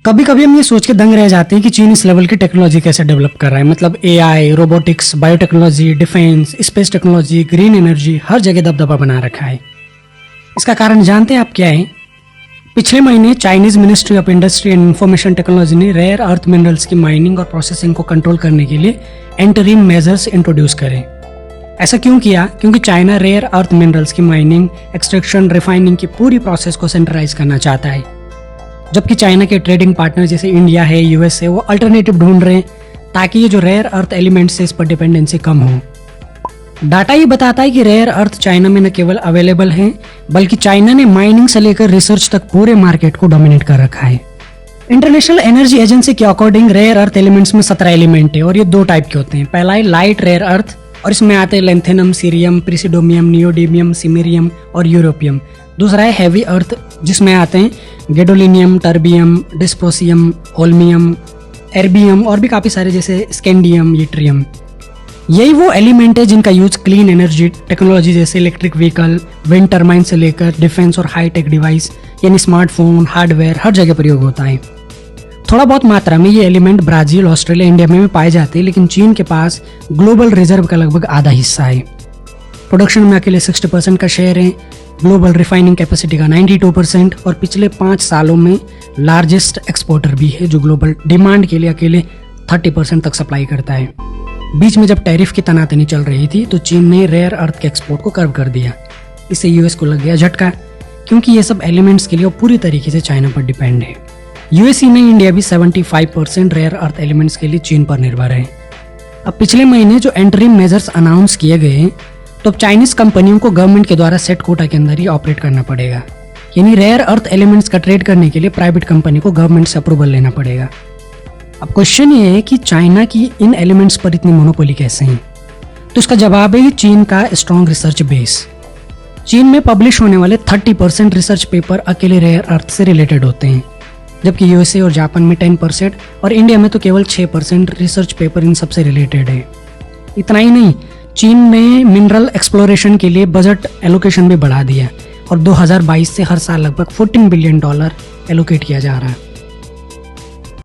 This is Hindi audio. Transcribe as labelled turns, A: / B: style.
A: कभी कभी हम ये सोच के दंग रह जाते हैं कि चीन इस लेवल की टेक्नोलॉजी कैसे डेवलप कर रहा है। मतलब AI, robotics, biotechnology, defence, space technology, green energy, हर जगह दबदबा बना रखा है। इसका कारण जानते हैं आप क्या है? पिछले महीने Chinese ministry of industry and information technology ने रेयर अर्थ मिनरल्स की माइनिंग और प्रोसेसिंग को कंट्रोल करने के लिए इंटरिम मेजर्स इंट्रोड्यूस करे। ऐसा क्यों किया? क्योंकि चाइना रेयर अर्थ मिनरल्स की माइनिंग, एक्सट्रैक्शन, रिफाइनिंग की पूरी प्रोसेस को सेंट्रलाइज करना चाहता है। जबकि चाइना के ट्रेडिंग पार्टनर जैसे इंडिया है, यूएस है, वो अल्टरनेटिव ढूंढ रहे हैं ताकि ये जो रेयर अर्थ एलिमेंट्स है इस पर डिपेंडेंसी कम हो। डाटा ये बताता है कि रेयर अर्थ चाइना में न केवल अवेलेबल है, बल्कि चाइना ने माइनिंग से लेकर रिसर्च तक पूरे मार्केट को डोमिनेट कर रखा है। इंटरनेशनल एनर्जी एजेंसी के अकॉर्डिंग रेयर अर्थ एलिमेंट्स में 17 एलिमेंट है और ये 2 टाइप के होते हैं। पहला है लाइट रेयर अर्थ और इसमें आते हैं लेंथेनम, सीरियम, प्रिसिडोमियम, नियोडीमियम, सिमेरियम और यूरोपियम। दूसरा है हैवी अर्थ जिसमें आते हैं gadolinium, terbium, dysprosium, holmium, erbium और भी काफ़ी सारे जैसे स्कैंडियम, यट्रियम। यही वो एलिमेंट है जिनका यूज क्लीन एनर्जी टेक्नोलॉजी जैसे इलेक्ट्रिक व्हीकल, विंड टर्बाइन से लेकर डिफेंस और हाईटेक डिवाइस यानी स्मार्टफोन, हार्डवेयर हर जगह प्रयोग होता है। थोड़ा बहुत मात्रा में ये एलिमेंट ब्राजील, ऑस्ट्रेलिया, इंडिया में भी पाए जाते हैं, लेकिन चीन के पास ग्लोबल रिजर्व का लगभग आधा हिस्सा है। प्रोडक्शन में अकेले 60% का शेयर है, ग्लोबल रिफाइनिंग कैपेसिटी का 92% और पिछले 5 सालों में लार्जेस्ट एक्सपोर्टर भी है जो ग्लोबल डिमांड के लिए अकेले 30% तक सप्लाई करता है। बीच में जब टैरिफ की तनातनी चल रही थी तो चीन ने रेयर अर्थ के एक्सपोर्ट को कर्व कर दिया। इससे यूएस को लग गया झटका, क्योंकि ये सब एलिमेंट्स के लिए वो पूरी तरीके से चाइना पर डिपेंड है। यूएस ही नहीं, इंडिया भी 75% रेयर अर्थ एलिमेंट्स के लिए चीन पर निर्भर है। अब पिछले महीने जो एंटरिम मेजर्स अनाउंस किए गए तो अब चाइनीज कंपनियों को गवर्नमेंट के द्वारा सेट कोटा के अंदर ही ऑपरेट करना पड़ेगा। यानी रेयर अर्थ एलिमेंट्स का ट्रेड करने के लिए प्राइवेट कंपनी को गवर्नमेंट से अप्रूवल लेना पड़ेगा। अब क्वेश्चन ये है कि चाइना की इन एलिमेंट्स पर इतनी मोनोपोली कैसे है? तो इसका जवाब है चीन का स्ट्रॉन्ग रिसर्च बेस। चीन में पब्लिश होने वाले 30% रिसर्च पेपर अकेले रेयर अर्थ से रिलेटेड होते हैं, जबकि यूएसए और जापान में 10% और इंडिया में तो केवल 6% रिसर्च पेपर इन सबसे रिलेटेड है। इतना ही नहीं, चीन ने मिनरल एक्सप्लोरेशन के लिए बजट एलोकेशन भी बढ़ा दिया और 2022 से हर साल लगभग $14 बिलियन एलोकेट किया जा रहा है।